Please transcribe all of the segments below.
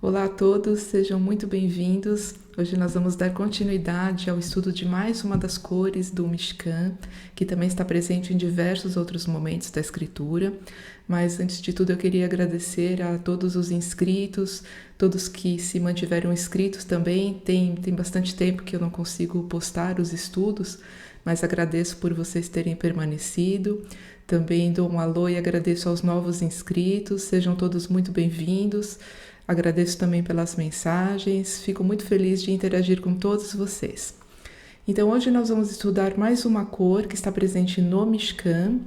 Olá a todos, sejam muito bem-vindos. Hoje nós vamos dar continuidade ao estudo de mais uma das cores do Mishkan, que também está presente em diversos outros momentos da Escritura. Mas antes de tudo eu queria agradecer a todos os inscritos, todos que se mantiveram inscritos também. Tem bastante tempo que eu não consigo postar os estudos, mas agradeço por vocês terem permanecido. Também dou um alô e agradeço aos novos inscritos, sejam todos muito bem-vindos. Agradeço também pelas mensagens, fico muito feliz de interagir com todos vocês. Então hoje nós vamos estudar mais uma cor que está presente no Mishkan.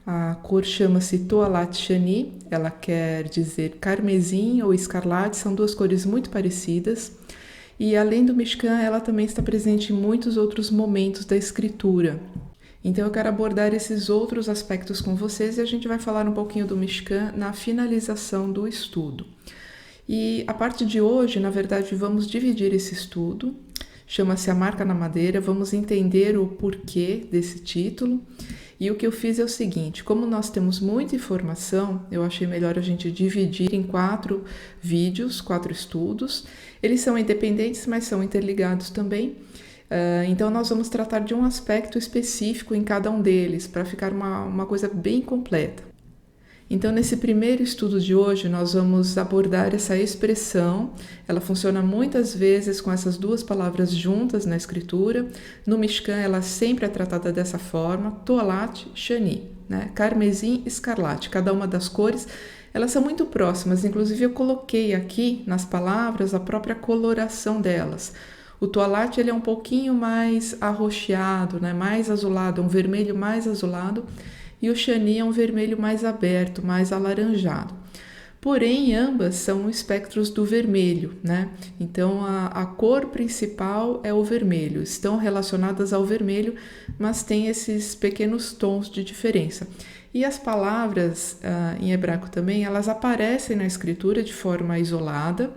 A cor chama-se Toalat Shani, ela quer dizer carmesim ou escarlate, são duas cores muito parecidas. E além do Mishkan, ela também está presente em muitos outros momentos da escritura. Então eu quero abordar esses outros aspectos com vocês e a gente vai falar um pouquinho do Mishkan na finalização do estudo. E a parte de hoje, na verdade, vamos dividir esse estudo, chama-se A Marca na Madeira, vamos entender o porquê desse título. E o que eu fiz é o seguinte, como nós temos muita informação, eu achei melhor a gente dividir em 4 vídeos, 4 estudos. Eles são independentes, mas são interligados também. Então nós vamos tratar de um aspecto específico em cada um deles, para ficar uma coisa bem completa. Então, nesse primeiro estudo de hoje, nós vamos abordar essa expressão. Ela funciona muitas vezes com essas duas palavras juntas na escritura. No Mishkan, ela sempre é tratada dessa forma, Toalat Shani, né? Carmesim, escarlate. Cada uma das cores, elas são muito próximas. Inclusive, eu coloquei aqui nas palavras a própria coloração delas. O Toalat ele é um pouquinho mais arroxeado, né? Mais azulado, um vermelho mais azulado. E o Shani é um vermelho mais aberto, mais alaranjado. Porém, ambas são espectros do vermelho, né? Então, a cor principal é o vermelho, estão relacionadas ao vermelho, mas tem esses pequenos tons de diferença. E as palavras em hebraico também, elas aparecem na escritura de forma isolada,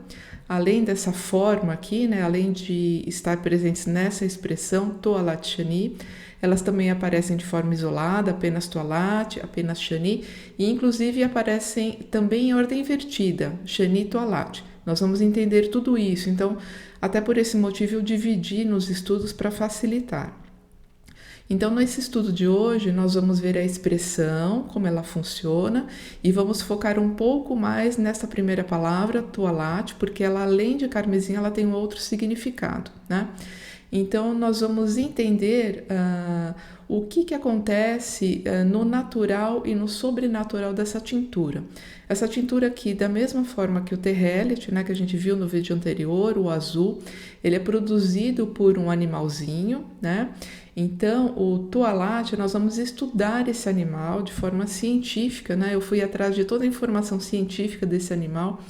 além dessa forma aqui, né? Além de estar presentes nessa expressão, Toalat Shani, elas também aparecem de forma isolada, apenas Toalat, apenas Shani, e inclusive aparecem também em ordem invertida, Shani Toalat. Nós vamos entender tudo isso, então, até por esse motivo eu dividi nos estudos para facilitar. Então, nesse estudo de hoje, nós vamos ver a expressão, como ela funciona, e vamos focar um pouco mais nessa primeira palavra, Toalat, porque ela, além de carmesim, ela tem um outro significado, né? Então, nós vamos entender o que acontece no natural e no sobrenatural dessa tintura. Essa tintura aqui, da mesma forma que o terrelit, né, que a gente viu no vídeo anterior, o azul, ele é produzido por um animalzinho, né? Então, o Toalat, nós vamos estudar esse animal de forma científica, né? Eu fui atrás de toda a informação científica desse animal.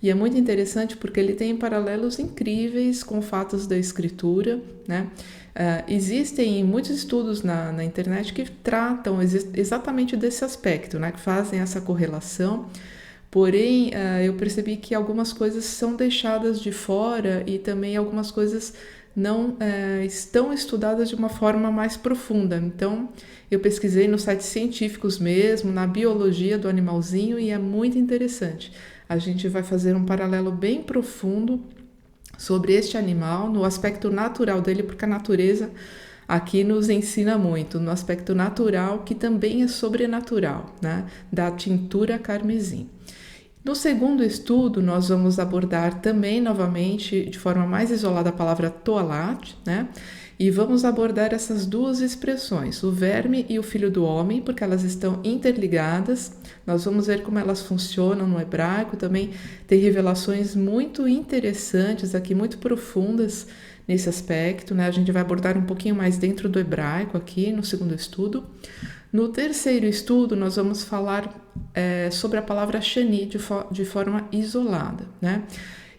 E é muito interessante porque ele tem paralelos incríveis com fatos da escritura, né? Existem muitos estudos na internet que tratam exatamente desse aspecto, né? Que fazem essa correlação. Porém, eu percebi que algumas coisas são deixadas de fora e também algumas coisas não estão estudadas de uma forma mais profunda. Então, eu pesquisei nos sites científicos mesmo, na biologia do animalzinho, e é muito interessante. A gente vai fazer um paralelo bem profundo sobre este animal, no aspecto natural dele, porque a natureza aqui nos ensina muito, no aspecto natural, que também é sobrenatural, né? Da tintura carmesim. No segundo estudo, nós vamos abordar também, novamente, de forma mais isolada, a palavra Toalat, né? E vamos abordar essas duas expressões, o verme e o filho do homem, porque elas estão interligadas. Nós vamos ver como elas funcionam no hebraico, também tem revelações muito interessantes aqui, muito profundas nesse aspecto, né? A gente vai abordar um pouquinho mais dentro do hebraico aqui no segundo estudo. No terceiro estudo, nós vamos falar sobre a palavra Shani de forma isolada, né?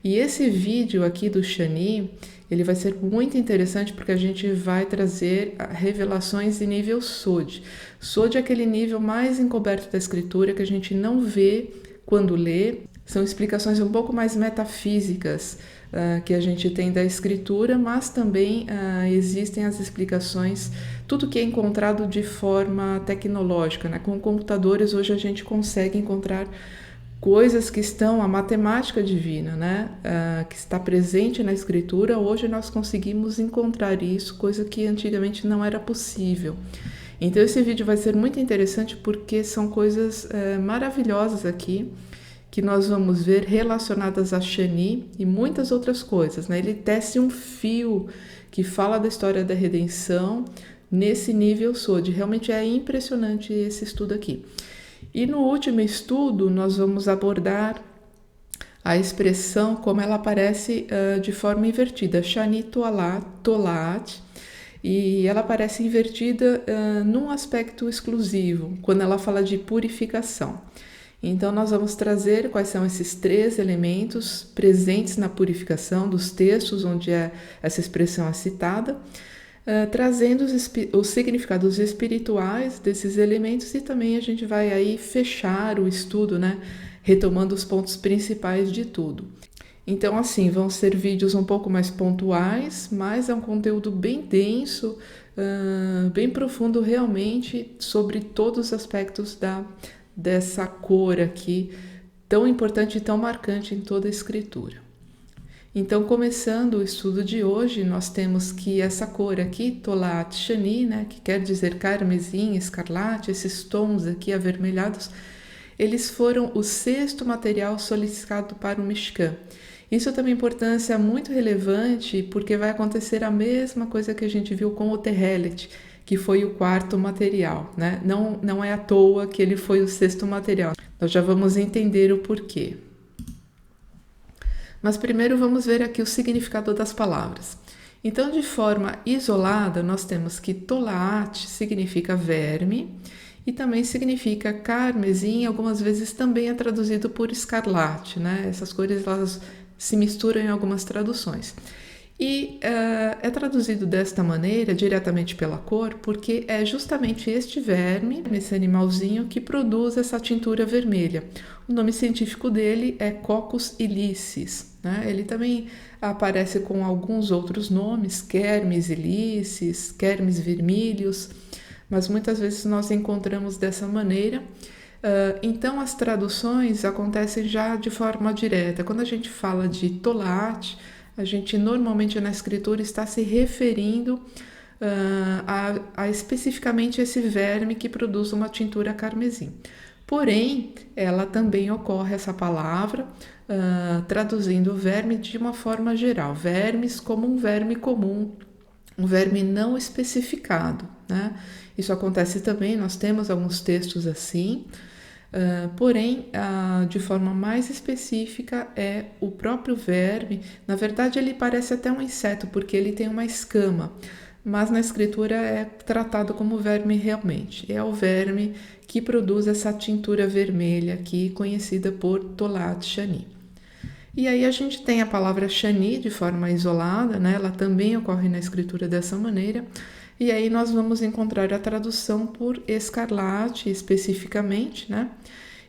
E esse vídeo aqui do Shani, ele vai ser muito interessante porque a gente vai trazer revelações de nível Sod. Sod é aquele nível mais encoberto da escritura que a gente não vê quando lê. São explicações um pouco mais metafísicas que a gente tem da escritura, mas também existem as explicações, tudo que é encontrado de forma tecnológica, né? Com computadores hoje a gente consegue encontrar coisas que estão, a matemática divina, né, que está presente na escritura. Hoje nós conseguimos encontrar isso, coisa que antigamente não era possível. Então esse vídeo vai ser muito interessante porque são coisas maravilhosas aqui que nós vamos ver relacionadas a Shani e muitas outras coisas, né? Ele tece um fio que fala da história da redenção nesse nível Sod. Realmente é impressionante esse estudo aqui. E no último estudo nós vamos abordar a expressão como ela aparece de forma invertida, Shani Tolat, e ela aparece invertida num aspecto exclusivo, quando ela fala de purificação. Então nós vamos trazer quais são esses 3 elementos presentes na purificação dos textos onde essa expressão é citada, trazendo os significados espirituais desses elementos, e também a gente vai aí fechar o estudo, né, retomando os pontos principais de tudo. Então, assim, vão ser vídeos um pouco mais pontuais, mas é um conteúdo bem denso, bem profundo realmente, sobre todos os aspectos dessa cor aqui, tão importante e tão marcante em toda a escritura. Então, começando o estudo de hoje, nós temos que essa cor aqui, Tolat Shani, né, que quer dizer carmesim, escarlate, esses tons aqui avermelhados, eles foram o 6º material solicitado para o Mishkan. Isso tem uma importância muito relevante, porque vai acontecer a mesma coisa que a gente viu com o Tehelet, que foi o 4º material, né? Não é à toa que ele foi o 6º material. Nós já vamos entender o porquê. Mas primeiro vamos ver aqui o significado das palavras. Então, de forma isolada, nós temos que Tolat significa verme e também significa carmesim, algumas vezes também é traduzido por escarlate, né? Essas cores elas se misturam em algumas traduções. E é traduzido desta maneira, diretamente pela cor, porque é justamente este verme, esse animalzinho, que produz essa tintura vermelha. O nome científico dele é Coccus ilicis, né? Ele também aparece com alguns outros nomes, Kermes ilicis, Kermes vermilius, mas muitas vezes nós encontramos dessa maneira. Então as traduções acontecem já de forma direta. Quando a gente fala de Tolat, a gente normalmente na escritura está se referindo a especificamente esse verme que produz uma tintura carmesim. Porém, ela também ocorre, essa palavra, traduzindo o verme de uma forma geral. Vermes como um verme comum, um verme não especificado, né? Isso acontece também, nós temos alguns textos assim, porém, de forma mais específica, é o próprio verme. Na verdade, ele parece até um inseto, porque ele tem uma escama, mas na escritura é tratado como verme realmente. É o verme que produz essa tintura vermelha aqui, conhecida por Tolat Shani. E aí a gente tem a palavra Shani de forma isolada, né? Ela também ocorre na escritura dessa maneira. E aí nós vamos encontrar a tradução por escarlate especificamente, né?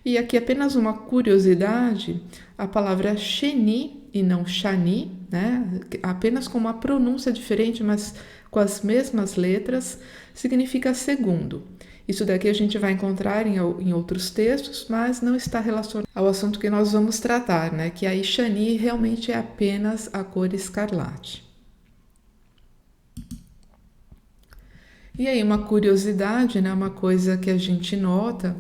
E aqui apenas uma curiosidade, a palavra Sheni e não Shani, né? Apenas com uma pronúncia diferente, mas com as mesmas letras, significa segundo. Isso daqui a gente vai encontrar em outros textos, mas não está relacionado ao assunto que nós vamos tratar, né? Que aí Shani realmente é apenas a cor escarlate. E aí uma curiosidade, né? Uma coisa que a gente nota,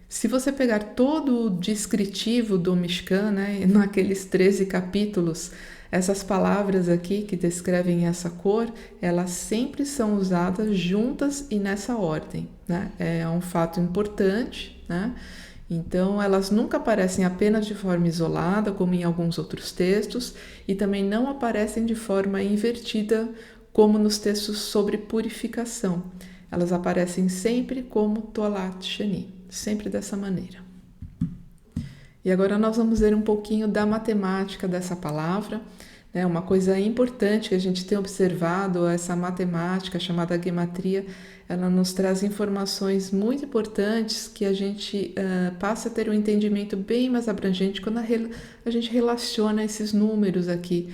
se você pegar todo o descritivo do Mishkan, né? Naqueles 13 capítulos, essas palavras aqui que descrevem essa cor, elas sempre são usadas juntas e nessa ordem, né? É um fato importante, né? Então, elas nunca aparecem apenas de forma isolada, como em alguns outros textos, e também não aparecem de forma invertida, como nos textos sobre purificação. Elas aparecem sempre como Tolat Shani, sempre dessa maneira. E agora nós vamos ver um pouquinho da matemática dessa palavra, né? Uma coisa importante que a gente tem observado, essa matemática chamada gematria, ela nos traz informações muito importantes que a gente passa a ter um entendimento bem mais abrangente quando a gente relaciona esses números aqui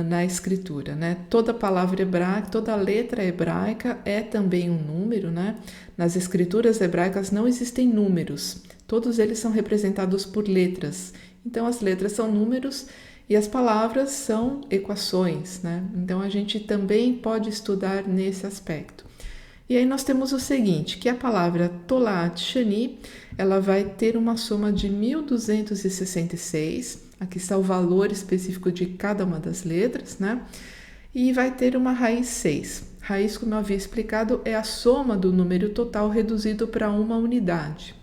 na escritura, né? Toda palavra hebraica, toda letra hebraica é também um número, né? Nas escrituras hebraicas não existem números, Todos eles são representados por letras. Então, as letras são números e as palavras são equações, né? Então, a gente também pode estudar nesse aspecto. E aí nós temos o seguinte, que a palavra Tolat Shani, ela vai ter uma soma de 1266, aqui está o valor específico de cada uma das letras, né? E vai ter uma raiz 6. Raiz, como eu havia explicado, é a soma do número total reduzido para uma unidade.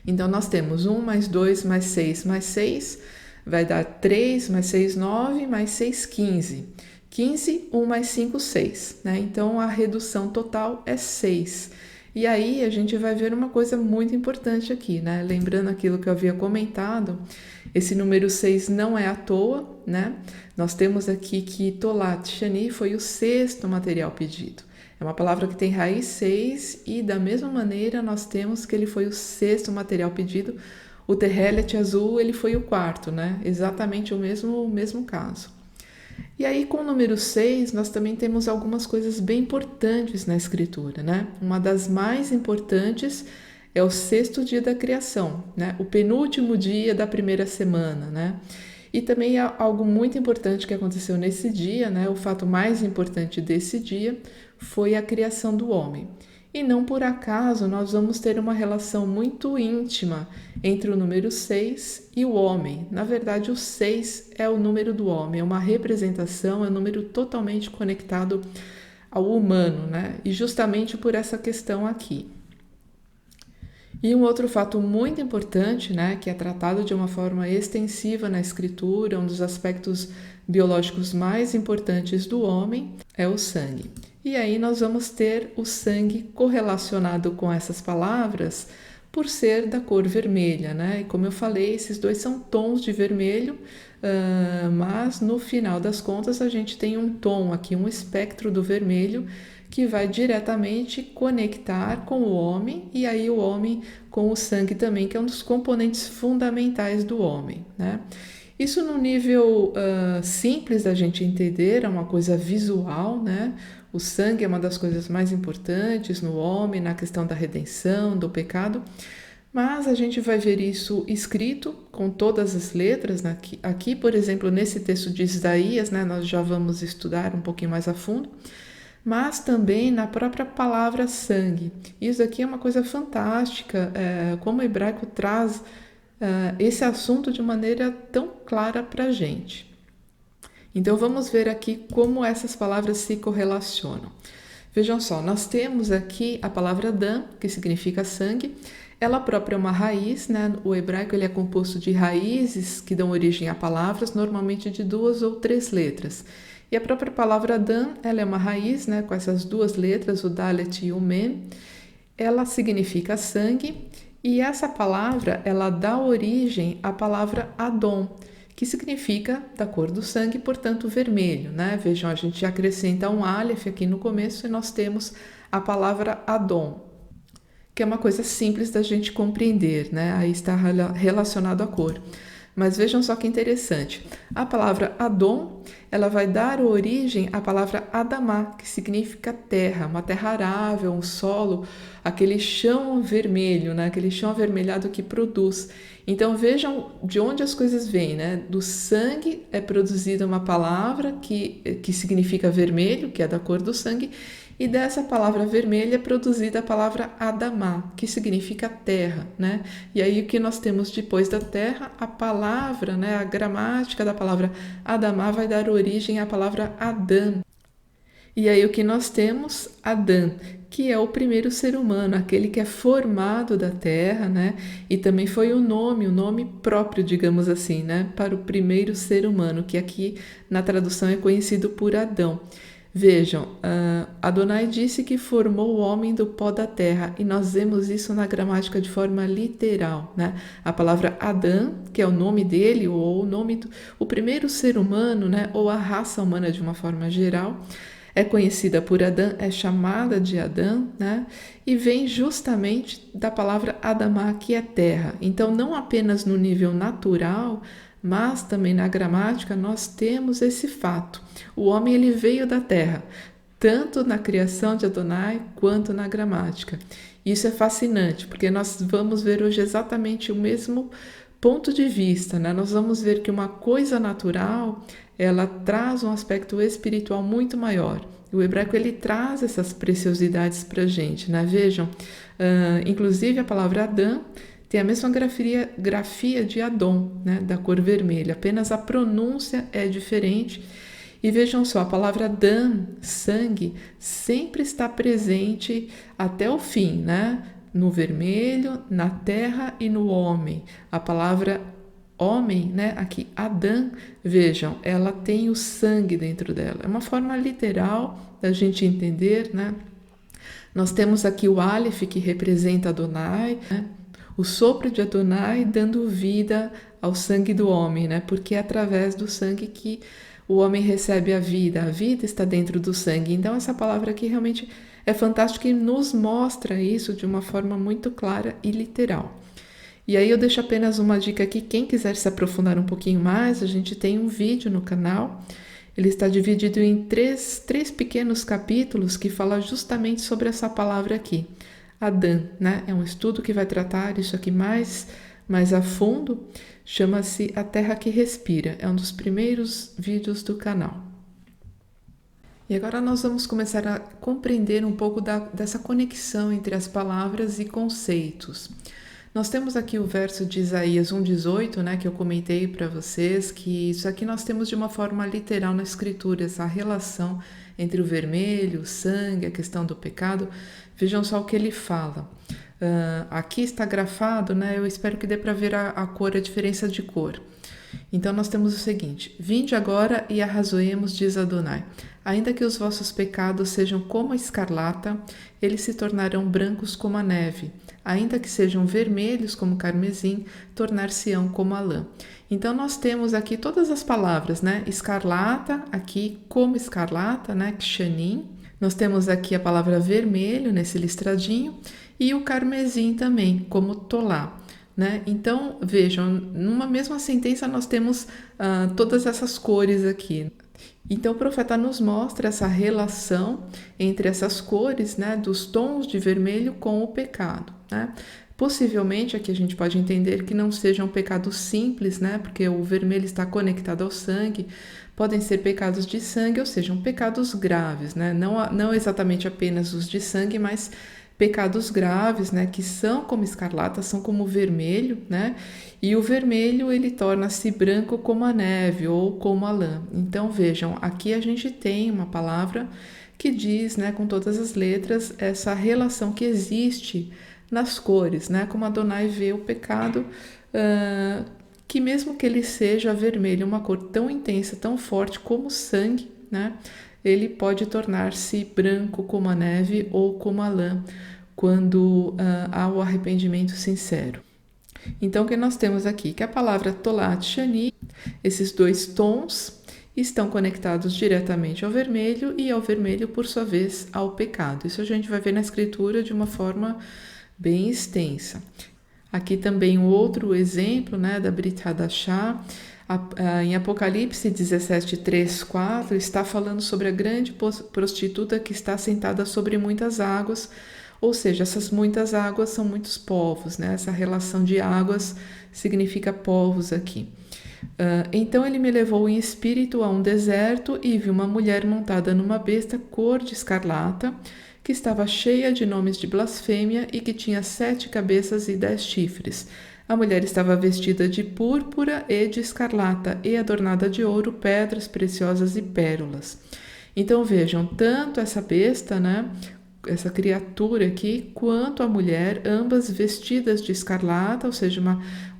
Então, nós temos 1 mais 2 mais 6 mais 6, vai dar 3 mais 6, 9, mais 6, 15. 15, 1 mais 5, 6, né? Então, a redução total é 6. E aí, a gente vai ver uma coisa muito importante aqui, né? Lembrando aquilo que eu havia comentado, esse número 6 não é à toa, né? Nós temos aqui que Tolat Shani foi o sexto material pedido. É uma palavra que tem raiz 6 e, da mesma maneira, nós temos que ele foi o sexto material pedido. O Tehelet azul, ele foi o quarto, né? Exatamente o mesmo caso. E aí, com o número 6, nós também temos algumas coisas bem importantes na escritura, né? Uma das mais importantes é o sexto dia da criação, né? O penúltimo dia da primeira semana, né? E também há algo muito importante que aconteceu nesse dia, né? O fato mais importante desse dia foi a criação do homem. E não por acaso nós vamos ter uma relação muito íntima entre o número 6 e o homem. Na verdade, o 6 é o número do homem, é uma representação, é um número totalmente conectado ao humano, né? E justamente por essa questão aqui. E um outro fato muito importante, né, que é tratado de uma forma extensiva na escritura, um dos aspectos biológicos mais importantes do homem, é o sangue. E aí nós vamos ter o sangue correlacionado com essas palavras por ser da cor vermelha, né? E como eu falei, esses dois são tons de vermelho, mas no final das contas a gente tem um tom aqui, um espectro do vermelho que vai diretamente conectar com o homem e aí o homem com o sangue também, que é um dos componentes fundamentais do homem, né? Isso no nível simples da gente entender, é uma coisa visual, né? O sangue é uma das coisas mais importantes no homem, na questão da redenção, do pecado, mas a gente vai ver isso escrito com todas as letras, né? Aqui, por exemplo, nesse texto de Isaías, né, nós já vamos estudar um pouquinho mais a fundo, mas também na própria palavra sangue. Isso aqui é uma coisa fantástica, como o hebraico traz esse assunto de maneira tão clara para a gente. Então, vamos ver aqui como essas palavras se correlacionam. Vejam só, nós temos aqui a palavra dam, que significa sangue. Ela própria é uma raiz, né? O hebraico ele é composto de raízes que dão origem a palavras, normalmente de 2 ou 3 letras. E a própria palavra dam, ela é uma raiz, né? Com essas 2 letras, o dalet e o mem. Ela significa sangue e essa palavra, ela dá origem à palavra Adom, que significa da cor do sangue, portanto vermelho, né? Vejam, a gente acrescenta um aleph aqui no começo e nós temos a palavra Adom, que é uma coisa simples da gente compreender, né? Aí está relacionado à cor. Mas vejam só que interessante. A palavra Adom, ela vai dar origem à palavra Adamá, que significa terra, uma terra arável, um solo, aquele chão vermelho, né? Aquele chão avermelhado que produz. Então vejam de onde as coisas vêm, né? Do sangue é produzida uma palavra que significa vermelho, que é da cor do sangue, e dessa palavra vermelha é produzida a palavra Adamá, que significa terra, né? E aí o que nós temos depois da terra, a palavra, né? A gramática da palavra Adamá vai dar origem à palavra Adão. E aí o que nós temos? Adão, que é o primeiro ser humano, aquele que é formado da terra, né? E também foi o nome próprio, digamos assim, né? Para o primeiro ser humano, que aqui na tradução é conhecido por Adão. Vejam, Adonai disse que formou o homem do pó da terra e nós vemos isso na gramática de forma literal, né? A palavra Adão, que é o nome dele ou o nome o primeiro ser humano, né? Ou a raça humana de uma forma geral, é conhecida por Adão, é chamada de Adão, né? E vem justamente da palavra Adamá, que é terra. Então, não apenas no nível natural, mas também na gramática nós temos esse fato. O homem ele veio da terra, tanto na criação de Adonai quanto na gramática. Isso é fascinante, porque nós vamos ver hoje exatamente o mesmo ponto de vista, né? Nós vamos ver que uma coisa natural, ela traz um aspecto espiritual muito maior. O hebraico, ele traz essas preciosidades para a gente, né? Vejam, inclusive a palavra Adão tem a mesma grafia de Adão, né? Da cor vermelha, apenas a pronúncia é diferente. E vejam só, a palavra Dan, sangue, sempre está presente até o fim, né? No vermelho, na terra e no homem. A palavra homem, né? Aqui, Adão, vejam, ela tem o sangue dentro dela. É uma forma literal da gente entender, né? Nós temos aqui o Aleph, que representa Adonai, né? O sopro de Adonai dando vida ao sangue do homem, né? Porque é através do sangue que o homem recebe a vida está dentro do sangue. Então, essa palavra aqui realmente é fantástica e nos mostra isso de uma forma muito clara e literal. E aí eu deixo apenas uma dica aqui, quem quiser se aprofundar um pouquinho mais, a gente tem um vídeo no canal, ele está dividido em três pequenos capítulos que fala justamente sobre essa palavra aqui, Adão, né? É um estudo que vai tratar isso aqui mais a fundo, chama-se A Terra que Respira, é um dos primeiros vídeos do canal. E agora nós vamos começar a compreender um pouco dessa conexão entre as palavras e conceitos. Nós temos aqui o verso de Isaías 1,18, né, que eu comentei para vocês, que isso aqui nós temos de uma forma literal na escritura, essa relação entre o vermelho, o sangue, a questão do pecado. Vejam só o que ele fala. Aqui está grafado, né, eu espero que dê para ver a cor, a diferença de cor. Então nós temos o seguinte: vinde agora e arrazoemos, diz Adonai. Ainda que os vossos pecados sejam como a escarlata, eles se tornarão brancos como a neve. Ainda que sejam vermelhos como carmesim, tornar-se-ão como a lã. Então nós temos aqui todas as palavras, né? Escarlata, aqui como escarlata, né? Kshanim. Nós temos aqui a palavra vermelho nesse listradinho e o carmesim também, como tolá. Né? Então, vejam, numa mesma sentença nós temos todas essas cores aqui. Então, o profeta nos mostra essa relação entre essas cores, né, dos tons de vermelho com o pecado. Né? Possivelmente, aqui a gente pode entender que não sejam pecados simples, né, porque o vermelho está conectado ao sangue, podem ser pecados de sangue, ou sejam, pecados graves, né? Não exatamente apenas os de sangue, mas pecados graves, né, que são como escarlata, são como vermelho, né? E o vermelho ele torna-se branco como a neve ou como a lã. Então vejam, aqui a gente tem uma palavra que diz, né, com todas as letras, essa relação que existe nas cores, né? Como Adonai vê o pecado, que mesmo que ele seja vermelho, uma cor tão intensa, tão forte como o sangue, né? Ele pode tornar-se branco como a neve ou como a lã, quando há o arrependimento sincero. Então, o que nós temos aqui? Que a palavra tolat shani, esses dois tons, estão conectados diretamente ao vermelho e ao vermelho, por sua vez, ao pecado. Isso a gente vai ver na escritura de uma forma bem extensa. Aqui também um outro exemplo, né, da Brit Hadashah. Em Apocalipse 17, 3, 4, está falando sobre a grande prostituta que está sentada sobre muitas águas, ou seja, essas muitas águas são muitos povos, né? Essa relação de águas significa povos aqui. Então ele me levou em espírito a um deserto e vi uma mulher montada numa besta cor de escarlata, que estava cheia de nomes de blasfêmia e que tinha 7 cabeças e 10 chifres. A mulher estava vestida de púrpura e de escarlata e adornada de ouro, pedras preciosas e pérolas. Então vejam, tanto essa besta, né, essa criatura aqui, quanto a mulher, ambas vestidas de escarlata, ou seja,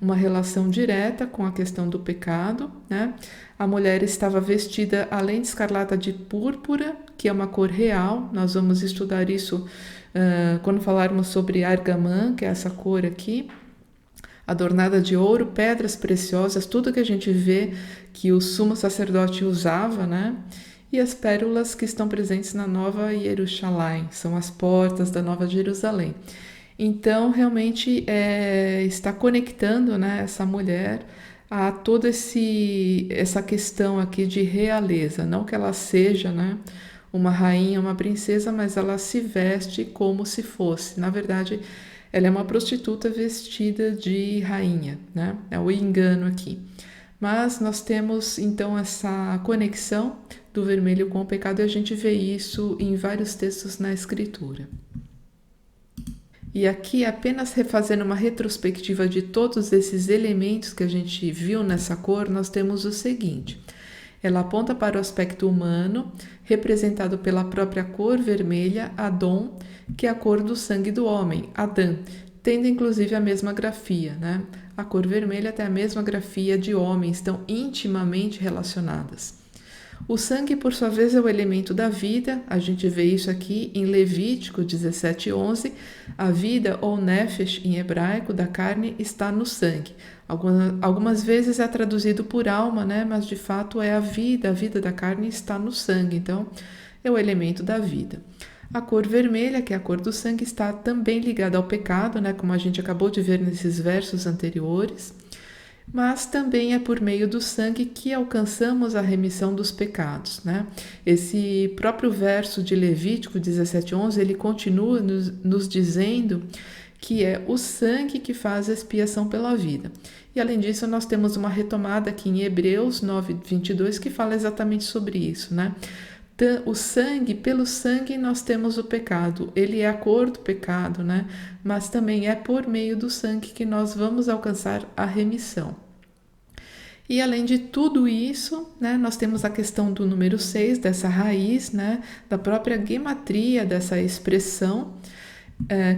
uma relação direta com a questão do pecado, né? A mulher estava vestida, além de escarlata, de púrpura, que é uma cor real. Nós vamos estudar isso quando falarmos sobre argamã, que é essa cor aqui. Adornada de ouro, pedras preciosas, tudo que a gente vê que o sumo sacerdote usava, né? E as pérolas que estão presentes na Nova Jerusalém, são as portas da Nova Jerusalém. Então, realmente, está conectando, né, essa mulher a toda essa questão aqui de realeza, não que ela seja, né, uma rainha, uma princesa, mas ela se veste como se fosse. Na verdade, ela é uma prostituta vestida de rainha, né? É o engano aqui. Mas nós temos então essa conexão do vermelho com o pecado e a gente vê isso em vários textos na Escritura. E aqui, apenas refazendo uma retrospectiva de todos esses elementos que a gente viu nessa cor, nós temos o seguinte: ela aponta para o aspecto humano, representado pela própria cor vermelha, Adon, que é a cor do sangue do homem, Adã, tendo inclusive a mesma grafia, né? A cor vermelha tem a mesma grafia de homem, estão intimamente relacionadas. O sangue, por sua vez, é o elemento da vida. A gente vê isso aqui em Levítico 17:11. A vida, ou nefesh em hebraico, da carne, está no sangue. Algumas vezes é traduzido por alma, né? Mas de fato é a vida da carne está no sangue. Então, é o elemento da vida. A cor vermelha, que é a cor do sangue, está também ligada ao pecado, né? Como a gente acabou de ver nesses versos anteriores. Mas também é por meio do sangue que alcançamos a remissão dos pecados, né? Esse próprio verso de Levítico 17:11, ele continua nos dizendo que é o sangue que faz a expiação pela vida. E além disso, nós temos uma retomada aqui em Hebreus 9:22 que fala exatamente sobre isso, né? O sangue, pelo sangue nós temos o pecado, ele é a cor do pecado, né? Mas também é por meio do sangue que nós vamos alcançar a remissão. E além de tudo isso, né, nós temos a questão do número 6, dessa raiz, né, da própria gematria dessa expressão,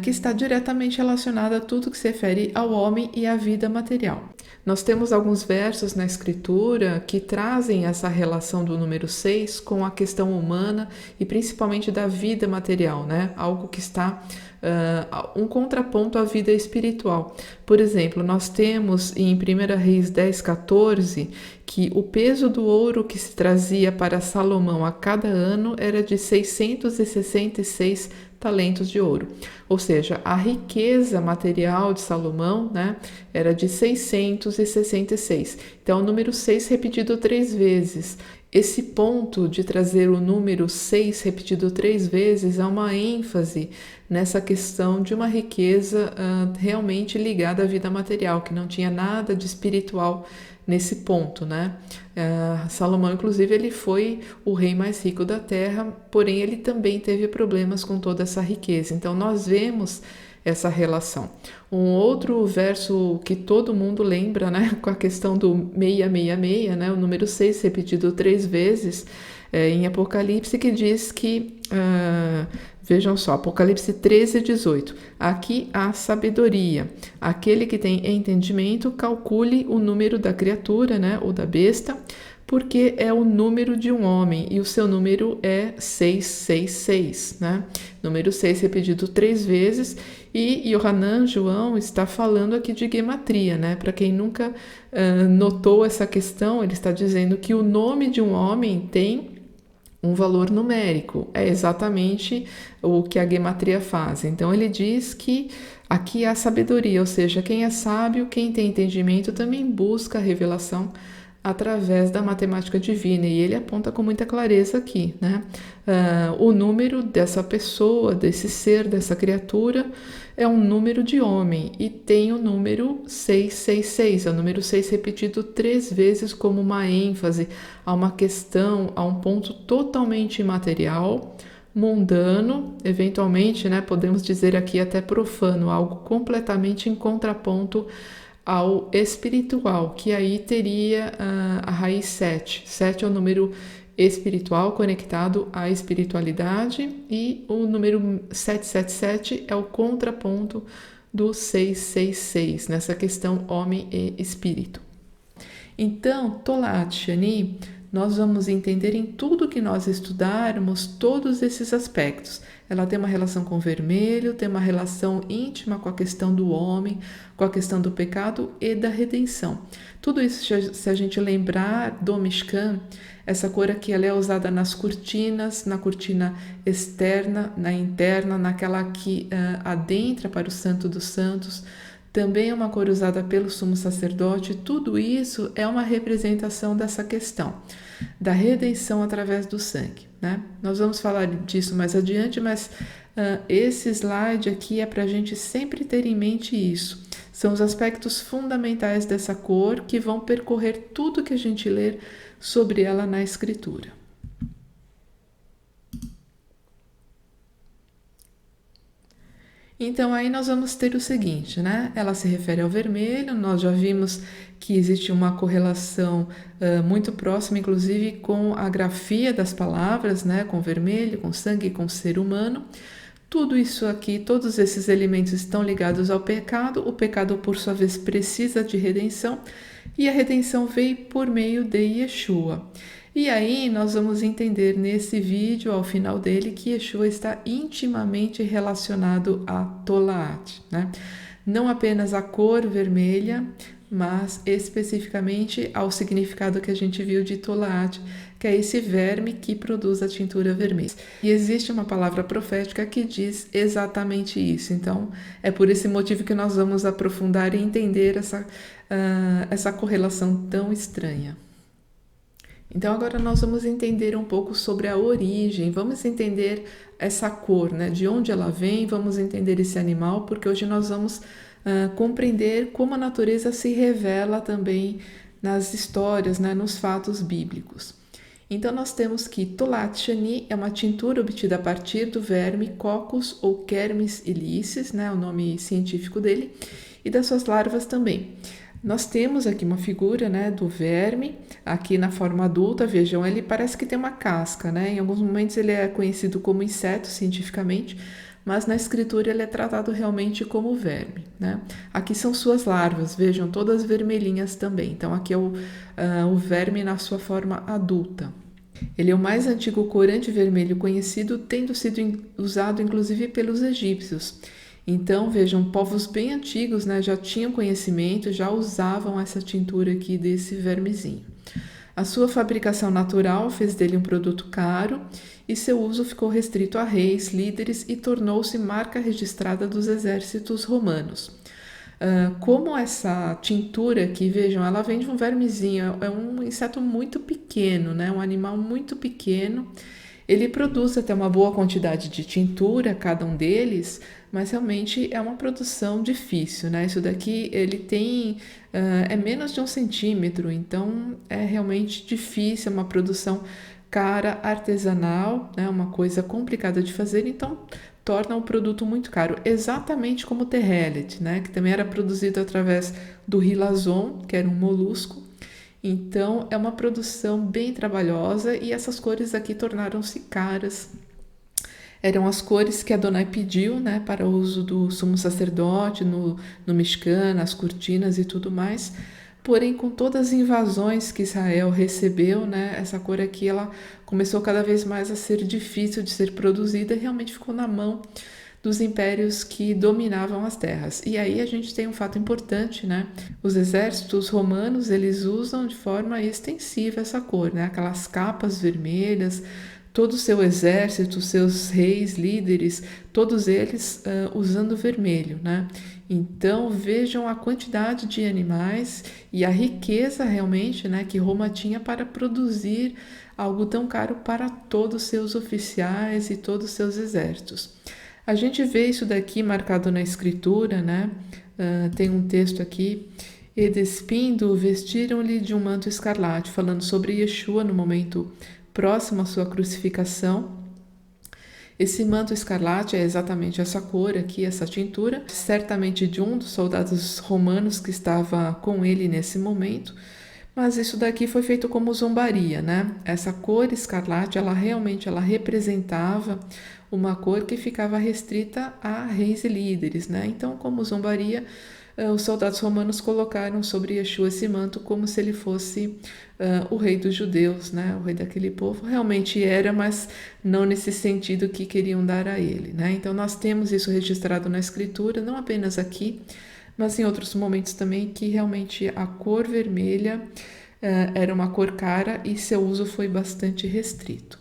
que está diretamente relacionada a tudo que se refere ao homem e à vida material. Nós temos alguns versos na Escritura que trazem essa relação do número 6 com a questão humana e principalmente da vida material, né? Algo que está um contraponto à vida espiritual. Por exemplo, nós temos em 1 Reis 10:14 que o peso do ouro que se trazia para Salomão a cada ano era de 666 talentos de ouro. Ou seja, a riqueza material de Salomão, né, era de 666. Então, o número 6 repetido 3 vezes. Esse ponto de trazer o número 6 repetido 3 vezes é uma ênfase nessa questão de uma riqueza realmente ligada à vida material, que não tinha nada de espiritual nesse ponto, né? Salomão, inclusive, ele foi o rei mais rico da terra, porém ele também teve problemas com toda essa riqueza. Então, nós vemos essa relação. Um outro verso que todo mundo lembra, né, com a questão do 666, né, o número 6 repetido 3 vezes, em Apocalipse, que diz que, vejam só, Apocalipse 13:18, aqui há sabedoria. Aquele que tem entendimento, calcule o número da criatura, né, ou da besta, porque é o número de um homem e o seu número é 666, né? Número 6 repetido 3 vezes e Yohanan, João, está falando aqui de gematria, né? Para quem nunca notou essa questão, ele está dizendo que o nome de um homem tem um valor numérico, é exatamente o que a gematria faz. Então ele diz que aqui há sabedoria, ou seja, quem é sábio, quem tem entendimento também busca a revelação através da matemática divina, e ele aponta com muita clareza aqui, né? O número dessa pessoa, desse ser, dessa criatura, é um número de homem e tem o número 666, é o número 6 repetido 3 vezes como uma ênfase a uma questão, a um ponto totalmente imaterial, mundano, eventualmente, né, podemos dizer aqui até profano, algo completamente em contraponto ao espiritual, que aí teria a raiz 7. 7 é o número espiritual conectado à espiritualidade e o número 777 é o contraponto do 666, nessa questão homem e espírito. Então, Tolat Shani, nós vamos entender em tudo que nós estudarmos todos esses aspectos. Ela tem uma relação com o vermelho, tem uma relação íntima com a questão do homem, com a questão do pecado e da redenção. Tudo isso, se a gente lembrar do Mishkan, essa cor aqui ela é usada nas cortinas, na cortina externa, na interna, naquela que adentra para o Santo dos Santos. Também é uma cor usada pelo sumo sacerdote. Tudo isso é uma representação dessa questão. da redenção através do sangue, né? Nós vamos falar disso mais adiante, mas esse slide aqui é para a gente sempre ter em mente isso. São os aspectos fundamentais dessa cor que vão percorrer tudo que a gente ler sobre ela na Escritura. Então, aí nós vamos ter o seguinte, né? Ela se refere ao vermelho, nós já vimos que existe uma correlação muito próxima, inclusive, com a grafia das palavras, né? Com vermelho, com sangue, com ser humano. Tudo isso aqui, todos esses elementos estão ligados ao pecado. O pecado, por sua vez, precisa de redenção, e a redenção veio por meio de Yeshua. E aí nós vamos entender nesse vídeo, ao final dele, que Yeshua está intimamente relacionado a Tolaat, né? Não apenas a cor vermelha, mas especificamente ao significado que a gente viu de Tolaat, que é esse verme que produz a tintura vermelha. E existe uma palavra profética que diz exatamente isso. Então, é por esse motivo que nós vamos aprofundar e entender essa correlação tão estranha. Então, agora nós vamos entender um pouco sobre a origem, vamos entender essa cor, né? De onde ela vem, vamos entender esse animal, porque hoje nós vamos compreender como a natureza se revela também nas histórias, né? Nos fatos bíblicos. Então, nós temos que Tolat Shani é uma tintura obtida a partir do verme Coccus ou Kermes ilicis, né? O nome científico dele, e das suas larvas também. Nós temos aqui uma figura, né, do verme, aqui na forma adulta, vejam, ele parece que tem uma casca, né? Em alguns momentos ele é conhecido como inseto cientificamente, mas na escritura ele é tratado realmente como verme, né? Aqui são suas larvas, vejam, todas vermelhinhas também. Então aqui é o verme na sua forma adulta. Ele é o mais antigo corante vermelho conhecido, tendo sido usado inclusive pelos egípcios. Então, vejam, povos bem antigos, né, já tinham conhecimento, já usavam essa tintura aqui desse vermezinho. A sua fabricação natural fez dele um produto caro e seu uso ficou restrito a reis, líderes e tornou-se marca registrada dos exércitos romanos. Como essa tintura aqui, vejam, ela vem de um vermezinho, é um inseto muito pequeno, né, um animal muito pequeno. Ele produz até uma boa quantidade de tintura, cada um deles, mas realmente é uma produção difícil, né? Isso daqui ele tem é menos de 1 centímetro, então é realmente difícil, é uma produção cara, artesanal, né? Uma coisa complicada de fazer, então torna o produto muito caro, exatamente como o terrelet, né? Que também era produzido através do rilazon, que era um molusco. Então, é uma produção bem trabalhosa e essas cores aqui tornaram-se caras. Eram as cores que Adonai pediu, né, para o uso do sumo sacerdote, no Mishkan, as cortinas e tudo mais. Porém, com todas as invasões que Israel recebeu, né, essa cor aqui ela começou cada vez mais a ser difícil de ser produzida e realmente ficou na mão dos impérios que dominavam as terras. E aí a gente tem um fato importante, né? Os exércitos romanos, eles usam de forma extensiva essa cor, né? Aquelas capas vermelhas, todo o seu exército, seus reis, líderes, todos eles usando vermelho, né? Então vejam a quantidade de animais e a riqueza realmente, né, que Roma tinha para produzir algo tão caro para todos os seus oficiais e todos os seus exércitos. A gente vê isso daqui marcado na escritura, né? Tem um texto aqui. E despindo, vestiram-lhe de um manto escarlate, falando sobre Yeshua no momento próximo à sua crucificação. Esse manto escarlate é exatamente essa cor aqui, essa tintura, certamente de um dos soldados romanos que estava com ele nesse momento. Mas isso daqui foi feito como zombaria, né? Essa cor escarlate, ela realmente representava uma cor que ficava restrita a reis e líderes, né? Então, como zombaria, os soldados romanos colocaram sobre Yeshua esse manto como se ele fosse o rei dos judeus, né? O rei daquele povo. Realmente era, mas não nesse sentido que queriam dar a ele, né? Então, nós temos isso registrado na escritura, não apenas aqui, mas em outros momentos também, que realmente a cor vermelha era uma cor cara e seu uso foi bastante restrito.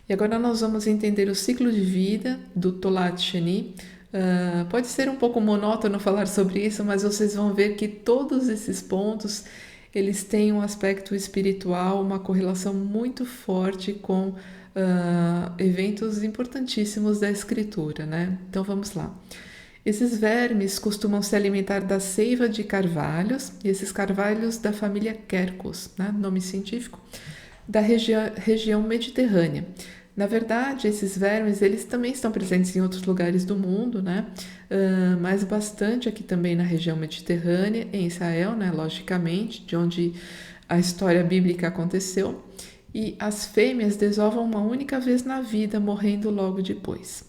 E agora nós vamos entender o ciclo de vida do Tolat Shani. Pode ser um pouco monótono falar sobre isso, mas vocês vão ver que todos esses pontos, eles têm um aspecto espiritual, uma correlação muito forte com eventos importantíssimos da escritura, né? Então vamos lá. Esses vermes costumam se alimentar da seiva de carvalhos, e esses carvalhos da família Quercus, né? Nome científico, da região mediterrânea. Na verdade, esses vermes, eles também estão presentes em outros lugares do mundo, né? Mas bastante aqui também na região mediterrânea, em Israel, né? Logicamente, de onde a história bíblica aconteceu. E as fêmeas desovam uma única vez na vida, morrendo logo depois.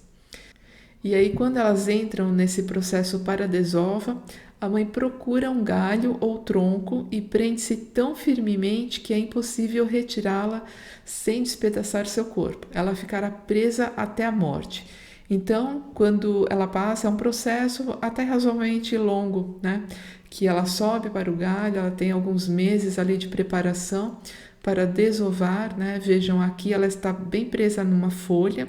E aí, quando elas entram nesse processo para a desova, a mãe procura um galho ou tronco e prende-se tão firmemente que é impossível retirá-la sem despedaçar seu corpo. Ela ficará presa até a morte. Então, quando ela passa, é um processo até razoavelmente longo, né? Que ela sobe para o galho, ela tem alguns meses ali de preparação para desovar, né? Vejam aqui, ela está bem presa numa folha,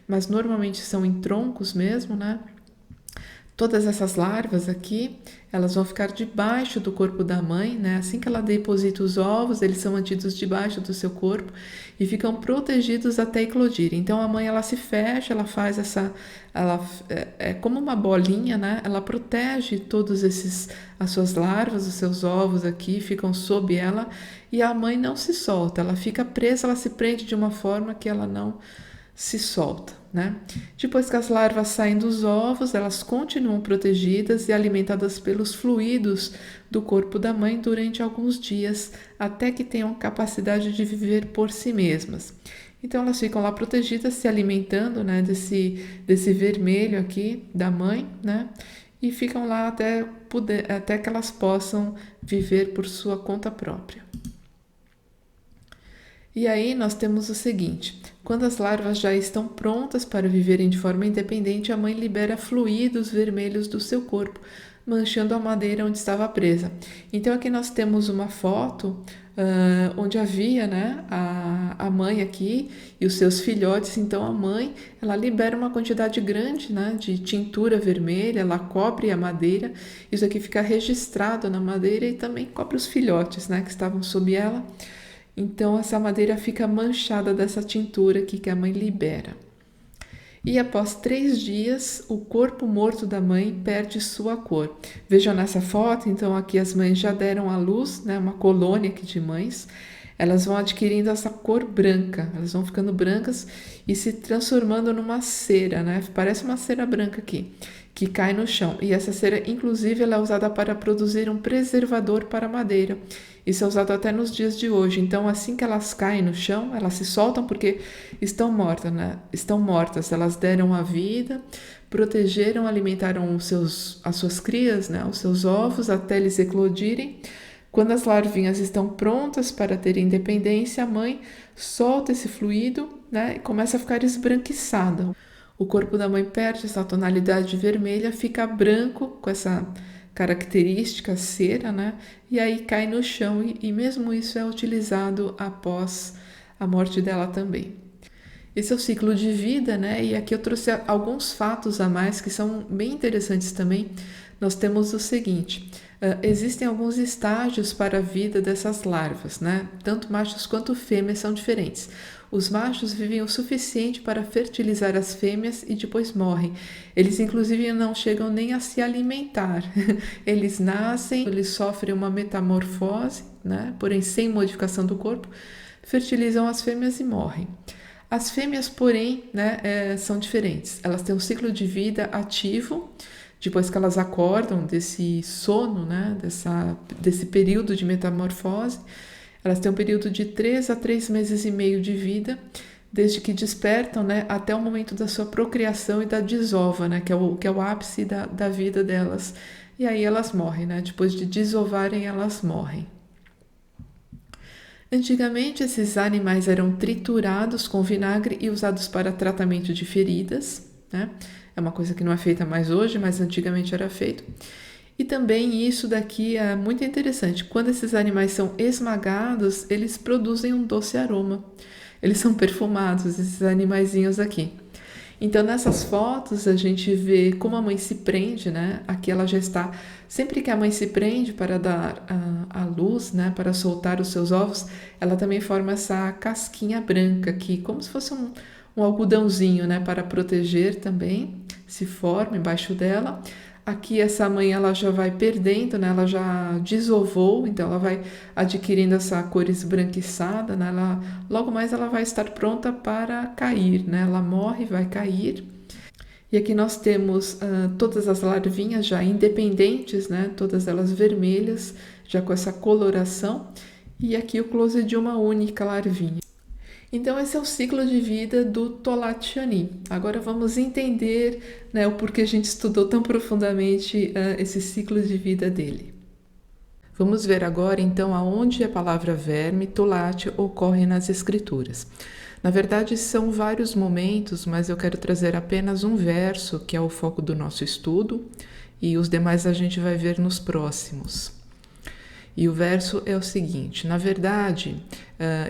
mas normalmente são em troncos mesmo, né? Todas essas larvas aqui, elas vão ficar debaixo do corpo da mãe, né? Assim que ela deposita os ovos, eles são mantidos debaixo do seu corpo e ficam protegidos até eclodirem. Então a mãe, ela se fecha, ela faz é como uma bolinha, né? Ela protege as suas larvas, os seus ovos aqui ficam sob ela e a mãe não se solta, ela fica presa, ela se prende de uma forma que ela não se solta, né? Depois que as larvas saem dos ovos, elas continuam protegidas e alimentadas pelos fluidos do corpo da mãe durante alguns dias, até que tenham capacidade de viver por si mesmas. Então elas ficam lá protegidas, se alimentando, né, desse vermelho aqui da mãe, né? E ficam lá até que elas possam viver por sua conta própria. E aí nós temos o seguinte: quando as larvas já estão prontas para viverem de forma independente, a mãe libera fluidos vermelhos do seu corpo, manchando a madeira onde estava presa. Então aqui nós temos uma foto onde havia, né, a mãe aqui e os seus filhotes. Então a mãe, ela libera uma quantidade grande, né, de tintura vermelha, ela cobre a madeira. Isso aqui fica registrado na madeira e também cobre os filhotes, né, que estavam sob ela. Então, essa madeira fica manchada dessa tintura aqui que a mãe libera. E após 3 dias, o corpo morto da mãe perde sua cor. Vejam nessa foto, então aqui as mães já deram à luz, né, uma colônia aqui de mães. Elas vão adquirindo essa cor branca, elas vão ficando brancas e se transformando numa cera, né? Parece uma cera branca aqui, que cai no chão. E essa cera, inclusive, ela é usada para produzir um preservador para madeira. Isso é usado até nos dias de hoje. Então, assim que elas caem no chão, elas se soltam porque estão mortas, né? Estão mortas. Elas deram a vida, protegeram, alimentaram as suas crias, né? Os seus ovos até eles eclodirem. Quando as larvinhas estão prontas para ter independência, a mãe solta esse fluido, né? E começa a ficar esbranquiçada. O corpo da mãe perde essa tonalidade vermelha, fica branco com essa característica cera, né? E aí cai no chão e mesmo isso é utilizado após a morte dela também. Esse é o ciclo de vida, né? E aqui eu trouxe alguns fatos a mais que são bem interessantes também. Nós temos o seguinte: existem alguns estágios para a vida dessas larvas, né? Tanto machos quanto fêmeas são diferentes. Os machos vivem o suficiente para fertilizar as fêmeas e depois morrem. Eles, inclusive, não chegam nem a se alimentar. Eles nascem, eles sofrem uma metamorfose, né? Porém sem modificação do corpo, fertilizam as fêmeas e morrem. As fêmeas, porém, né, são diferentes. Elas têm um ciclo de vida ativo. Depois que elas acordam desse sono, né, desse período de metamorfose, elas têm um período de 3 a 3 meses e meio de vida, desde que despertam, né, até o momento da sua procriação e da desova, né, que é o ápice da vida delas. E aí elas morrem, né? Depois de desovarem, elas morrem. Antigamente, esses animais eram triturados com vinagre e usados para tratamento de feridas, né? É uma coisa que não é feita mais hoje, mas antigamente era feito. E também isso daqui é muito interessante. Quando esses animais são esmagados, eles produzem um doce aroma. Eles são perfumados, esses animaizinhos aqui. Então, nessas fotos, a gente vê como a mãe se prende, né? Aqui ela já está. Sempre que a mãe se prende para dar a luz, né? Para soltar os seus ovos, ela também forma essa casquinha branca aqui, como se fosse um algodãozinho, né? Para proteger também, se forma embaixo dela. Aqui essa mãe ela já vai perdendo, né? Ela já desovou, então ela vai adquirindo essa cor esbranquiçada, né? Logo mais ela vai estar pronta para cair, né? Ela morre, vai cair. E aqui nós temos todas as larvinhas já independentes, né? Todas elas vermelhas, já com essa coloração. E aqui o close de uma única larvinha. Então, esse é o ciclo de vida do Tolat Shani. Agora vamos entender, né, o porquê a gente estudou tão profundamente esse ciclo de vida dele. Vamos ver agora, então, aonde a palavra verme, Tolat, ocorre nas Escrituras. Na verdade, são vários momentos, mas eu quero trazer apenas um verso, que é o foco do nosso estudo, e os demais a gente vai ver nos próximos. E o verso é o seguinte, na verdade,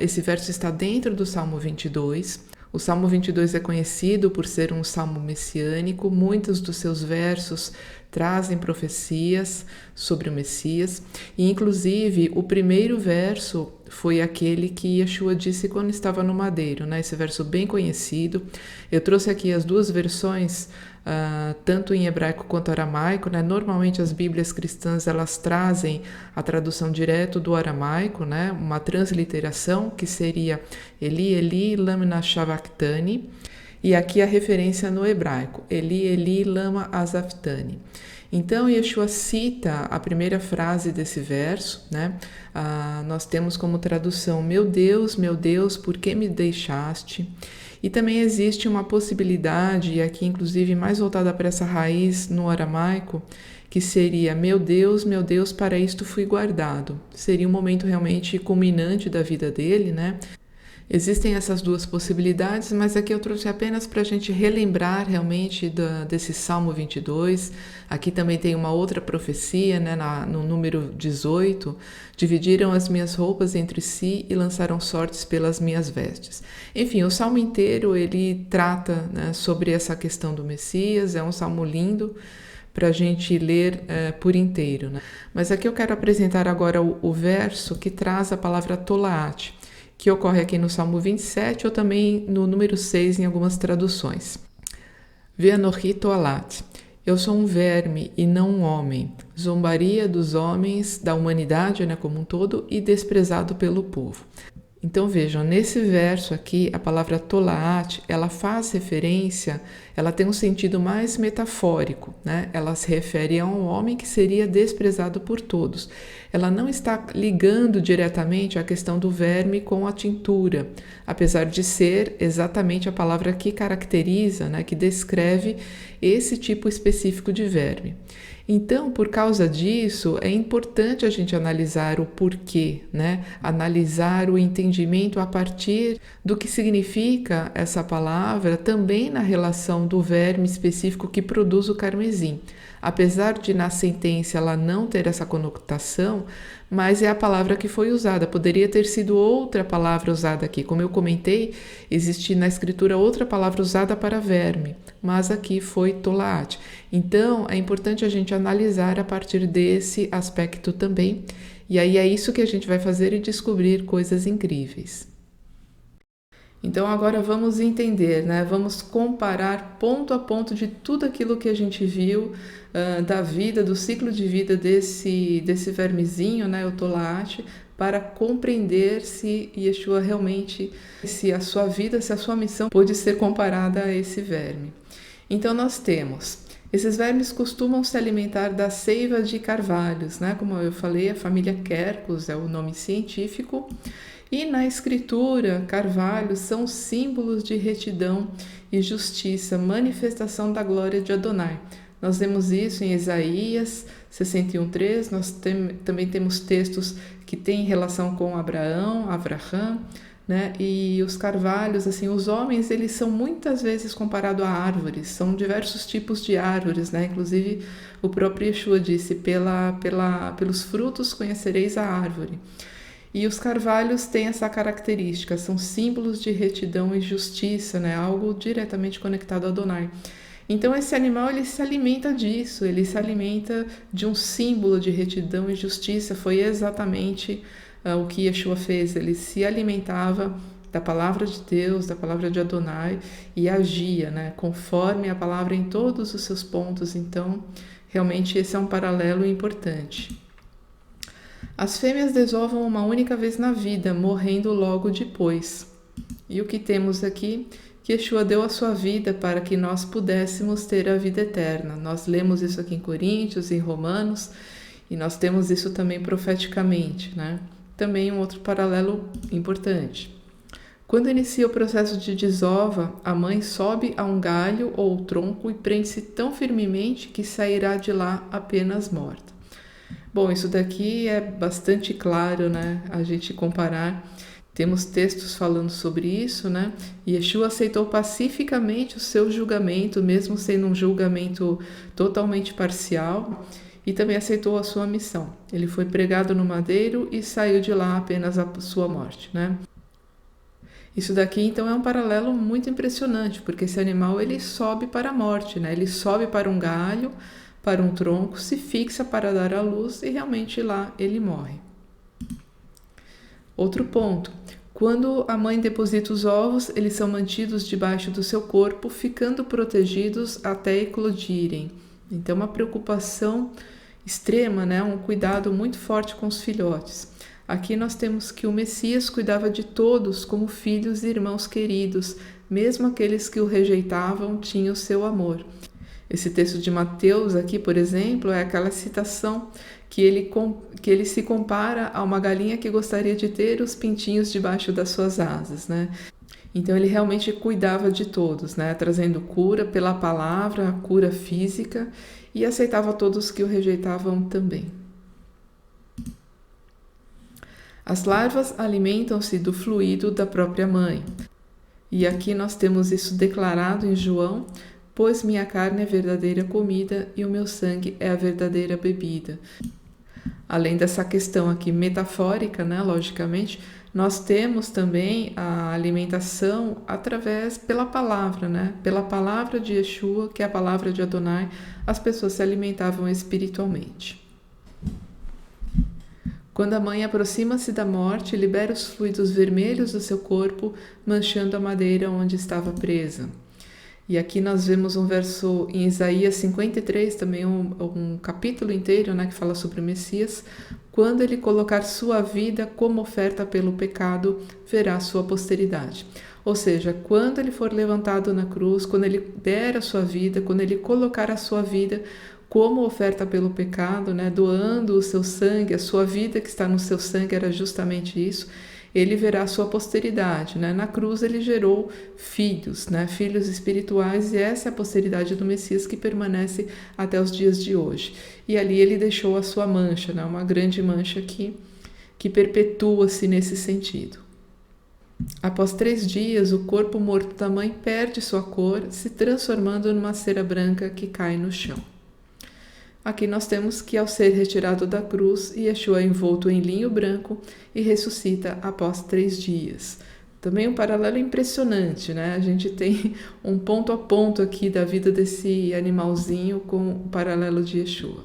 esse verso está dentro do Salmo 22. O Salmo 22 é conhecido por ser um salmo messiânico, muitos dos seus versos trazem profecias sobre o Messias, e inclusive o primeiro verso foi aquele que Yeshua disse quando estava no madeiro, né? Esse verso bem conhecido. Eu trouxe aqui as duas versões, tanto em hebraico quanto aramaico, né? Normalmente as Bíblias cristãs elas trazem a tradução direto do aramaico, né? Uma transliteração que seria Eli, Eli, lama sabachthani, e aqui a referência no hebraico, Eli, Eli, lama sabachthani. Então, Yeshua cita a primeira frase desse verso, né? Nós temos como tradução, meu Deus, por que me deixaste? E também existe uma possibilidade, e aqui inclusive mais voltada para essa raiz no aramaico, que seria, meu Deus, para isto fui guardado. Seria um momento realmente culminante da vida dele, né? Existem essas duas possibilidades, mas aqui eu trouxe apenas para a gente relembrar realmente desse Salmo 22. Aqui também tem uma outra profecia, né, no número 18. Dividiram as minhas roupas entre si e lançaram sortes pelas minhas vestes. Enfim, o Salmo inteiro ele trata, né, sobre essa questão do Messias. É um salmo lindo para a gente ler por inteiro, né? Mas aqui eu quero apresentar agora o verso que traz a palavra Tolaat, que ocorre aqui no Salmo 27 ou também no número 6 em algumas traduções. Ve'anochi toalat, eu sou um verme e não um homem, zombaria dos homens, da humanidade, né, como um todo, e desprezado pelo povo. Então vejam, nesse verso aqui, a palavra tolaat, ela faz referência, ela tem um sentido mais metafórico, né? Ela se refere a um homem que seria desprezado por todos. Ela não está ligando diretamente a questão do verme com a tintura, apesar de ser exatamente a palavra que caracteriza, né, que descreve esse tipo específico de verme. Então, por causa disso, é importante a gente analisar o porquê, né? Analisar o entendimento a partir do que significa essa palavra também na relação do verme específico que produz o carmesim. Apesar de na sentença ela não ter essa conotação, mas é a palavra que foi usada. Poderia ter sido outra palavra usada aqui. Como eu comentei, existe na escritura outra palavra usada para verme, mas aqui foi tolaat. Então, é importante a gente analisar a partir desse aspecto também. E aí é isso que a gente vai fazer e descobrir coisas incríveis. Então agora vamos entender, né? Vamos comparar ponto a ponto de tudo aquilo que a gente viu da vida, do ciclo de vida desse vermezinho, né? O Tolaat, para compreender se Yeshua realmente, se a sua vida, se a sua missão pode ser comparada a esse verme. Então nós temos, esses vermes costumam se alimentar da seiva de carvalhos, né? Como eu falei, a família Quercus é o nome científico. E na escritura, carvalhos são símbolos de retidão e justiça, manifestação da glória de Adonai. Nós vemos isso em Isaías 61:3, nós também temos textos que têm relação com Abraão, né? E os carvalhos, assim, os homens, eles são muitas vezes comparados a árvores, são diversos tipos de árvores, né? Inclusive o próprio Yeshua disse, pelos frutos conhecereis a árvore. E os carvalhos têm essa característica, são símbolos de retidão e justiça, né? Algo diretamente conectado a Adonai. Então esse animal ele se alimenta disso, ele se alimenta de um símbolo de retidão e justiça. Foi exatamente o que Yeshua fez, ele se alimentava da palavra de Deus, da palavra de Adonai e agia, né, conforme a palavra em todos os seus pontos. Então realmente esse é um paralelo importante. As fêmeas desovam uma única vez na vida, morrendo logo depois. E o que temos aqui? Que Yeshua deu a sua vida para que nós pudéssemos ter a vida eterna. Nós lemos isso aqui em Coríntios, em Romanos, e nós temos isso também profeticamente, né? Também um outro paralelo importante. Quando inicia o processo de desova, a mãe sobe a um galho ou tronco e prende-se tão firmemente que sairá de lá apenas morta. Bom, isso daqui é bastante claro, né? A gente comparar. Temos textos falando sobre isso, né? Yeshua aceitou pacificamente o seu julgamento, mesmo sendo um julgamento totalmente parcial, e também aceitou a sua missão. Ele foi pregado no madeiro e saiu de lá apenas a sua morte, né? Isso daqui, então, é um paralelo muito impressionante, porque esse animal, ele sobe para a morte, né? Ele sobe para um galho, para um tronco, se fixa para dar à luz e realmente lá ele morre. Outro ponto, quando a mãe deposita os ovos, eles são mantidos debaixo do seu corpo, ficando protegidos até eclodirem. Então, uma preocupação extrema, né? Um cuidado muito forte com os filhotes. Aqui nós temos que o Messias cuidava de todos como filhos e irmãos queridos, mesmo aqueles que o rejeitavam tinham o seu amor. Esse texto de Mateus aqui, por exemplo, é aquela citação que ele se compara a uma galinha que gostaria de ter os pintinhos debaixo das suas asas, né? Então ele realmente cuidava de todos, né? Trazendo cura pela palavra, cura física, e aceitava todos que o rejeitavam também. As larvas alimentam-se do fluido da própria mãe. E aqui nós temos isso declarado em João: pois minha carne é verdadeira comida e o meu sangue é a verdadeira bebida. Além dessa questão aqui metafórica, né, logicamente, nós temos também a alimentação pela palavra, né? Pela palavra de Yeshua, que é a palavra de Adonai, as pessoas se alimentavam espiritualmente. Quando a mãe aproxima-se da morte, libera os fluidos vermelhos do seu corpo, manchando a madeira onde estava presa. E aqui nós vemos um verso em Isaías 53, também um capítulo inteiro, né, que fala sobre o Messias. Quando ele colocar sua vida como oferta pelo pecado, verá sua posteridade. Ou seja, quando ele for levantado na cruz, quando ele der a sua vida, quando ele colocar a sua vida como oferta pelo pecado, né, doando o seu sangue, a sua vida que está no seu sangue era justamente isso, ele verá a sua posteridade, né? Na cruz ele gerou filhos, né? Filhos espirituais, e essa é a posteridade do Messias que permanece até os dias de hoje. E ali ele deixou a sua mancha, né? Uma grande mancha que perpetua-se nesse sentido. Após 3 dias, o corpo morto da mãe perde sua cor, se transformando numa cera branca que cai no chão. Aqui nós temos que, ao ser retirado da cruz, Yeshua é envolto em linho branco e ressuscita após 3 dias. Também um paralelo impressionante, né? A gente tem um ponto a ponto aqui da vida desse animalzinho com o paralelo de Yeshua.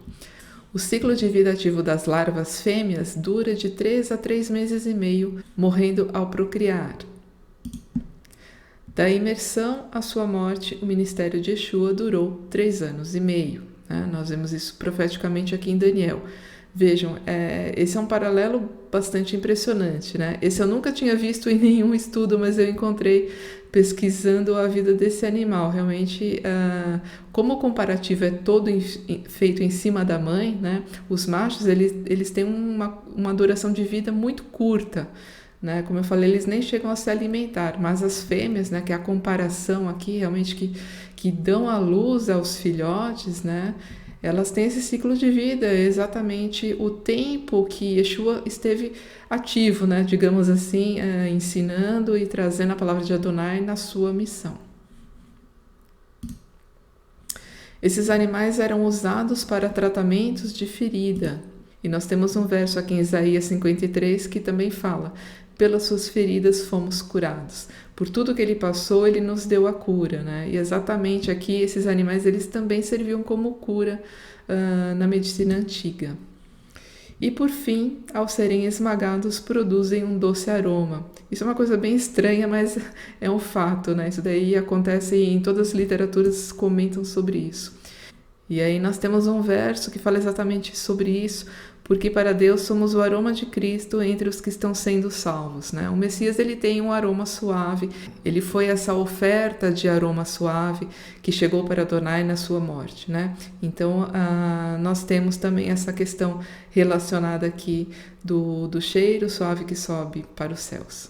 O ciclo de vida ativo das larvas fêmeas dura de 3 a 3 meses e meio, morrendo ao procriar. Da imersão à sua morte, o ministério de Yeshua durou 3 anos e meio. Nós vemos isso profeticamente aqui em Daniel. Vejam, esse é um paralelo bastante impressionante, né? Esse eu nunca tinha visto em nenhum estudo, mas eu encontrei pesquisando a vida desse animal. Realmente, como o comparativo é todo feito em cima da mãe, né? Os machos, eles têm uma duração de vida muito curta, né? Como eu falei, eles nem chegam a se alimentar, mas as fêmeas, né, que é a comparação aqui, realmente que dão à luz aos filhotes, né? Elas têm esse ciclo de vida, exatamente o tempo que Yeshua esteve ativo, né? Digamos assim, ensinando e trazendo a palavra de Adonai na sua missão. Esses animais eram usados para tratamentos de ferida. E nós temos um verso aqui em Isaías 53 que também fala: pelas suas feridas fomos curados. Por tudo que ele passou, ele nos deu a cura, né? E exatamente aqui esses animais eles também serviam como cura na medicina antiga. E por fim, ao serem esmagados, produzem um doce aroma. Isso é uma coisa bem estranha, mas é um fato, né? Isso daí acontece em todas as literaturas comentam sobre isso. E aí nós temos um verso que fala exatamente sobre isso, porque para Deus somos o aroma de Cristo entre os que estão sendo salvos, né? O Messias ele tem um aroma suave, ele foi essa oferta de aroma suave que chegou para Adonai na sua morte, né? Então nós temos também essa questão relacionada aqui do cheiro suave que sobe para os céus.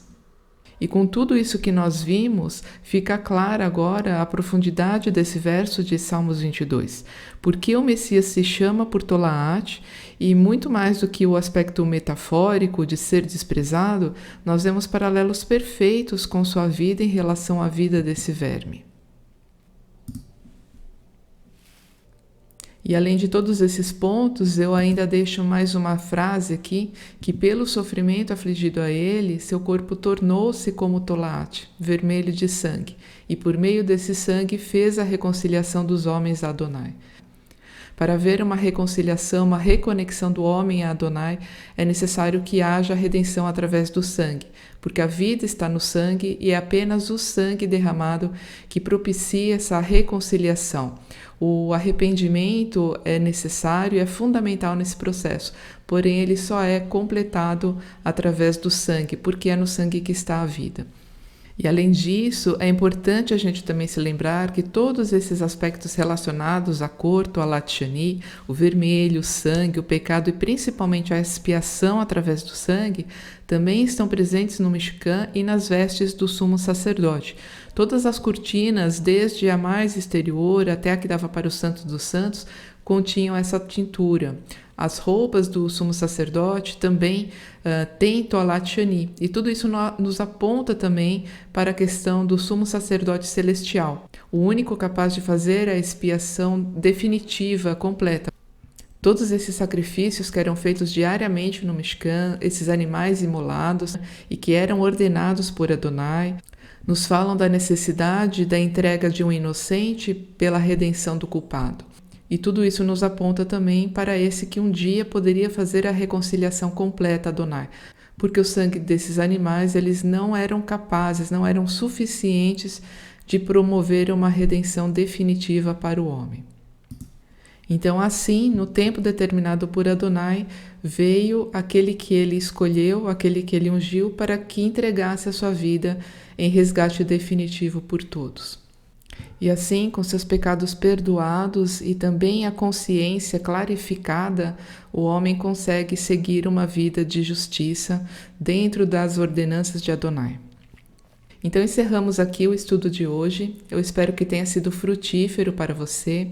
E com tudo isso que nós vimos, fica clara agora a profundidade desse verso de Salmos 22. Porque o Messias se chama por Tolaat, e muito mais do que o aspecto metafórico de ser desprezado, nós vemos paralelos perfeitos com sua vida em relação à vida desse verme. E além de todos esses pontos, eu ainda deixo mais uma frase aqui, que pelo sofrimento afligido a ele, seu corpo tornou-se como Tolaat, vermelho de sangue, e por meio desse sangue fez a reconciliação dos homens a Adonai. Para haver uma reconciliação, uma reconexão do homem a Adonai, é necessário que haja redenção através do sangue, porque a vida está no sangue e é apenas o sangue derramado que propicia essa reconciliação. O arrependimento é necessário e é fundamental nesse processo, porém ele só é completado através do sangue, porque é no sangue que está a vida. E além disso, é importante a gente também se lembrar que todos esses aspectos relacionados à cor, Tolat Shani, o vermelho, o sangue, o pecado e principalmente a expiação através do sangue, também estão presentes no Mishkan e nas vestes do sumo sacerdote. Todas as cortinas, desde a mais exterior até a que dava para o Santo dos Santos, continham essa tintura. As roupas do sumo sacerdote também têm Tolat Shani, e tudo isso nos aponta também para a questão do sumo sacerdote celestial, o único capaz de fazer a expiação definitiva, completa. Todos esses sacrifícios que eram feitos diariamente no Mishkan, esses animais imolados e que eram ordenados por Adonai, nos falam da necessidade da entrega de um inocente pela redenção do culpado. E tudo isso nos aponta também para esse que um dia poderia fazer a reconciliação completa a Adonai, porque o sangue desses animais eles não eram capazes, não eram suficientes de promover uma redenção definitiva para o homem. Então, assim, no tempo determinado por Adonai, veio aquele que ele escolheu, aquele que ele ungiu, para que entregasse a sua vida em resgate definitivo por todos. E assim, com seus pecados perdoados e também a consciência clarificada, o homem consegue seguir uma vida de justiça dentro das ordenanças de Adonai. Então encerramos aqui o estudo de hoje. Eu espero que tenha sido frutífero para você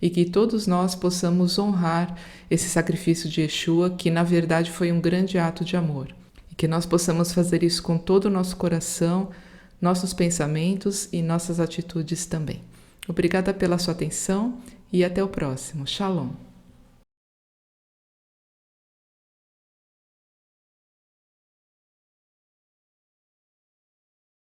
e que todos nós possamos honrar esse sacrifício de Yeshua, que na verdade foi um grande ato de amor. E que nós possamos fazer isso com todo o nosso coração, nossos pensamentos e nossas atitudes também. Obrigada pela sua atenção e até o próximo. Shalom.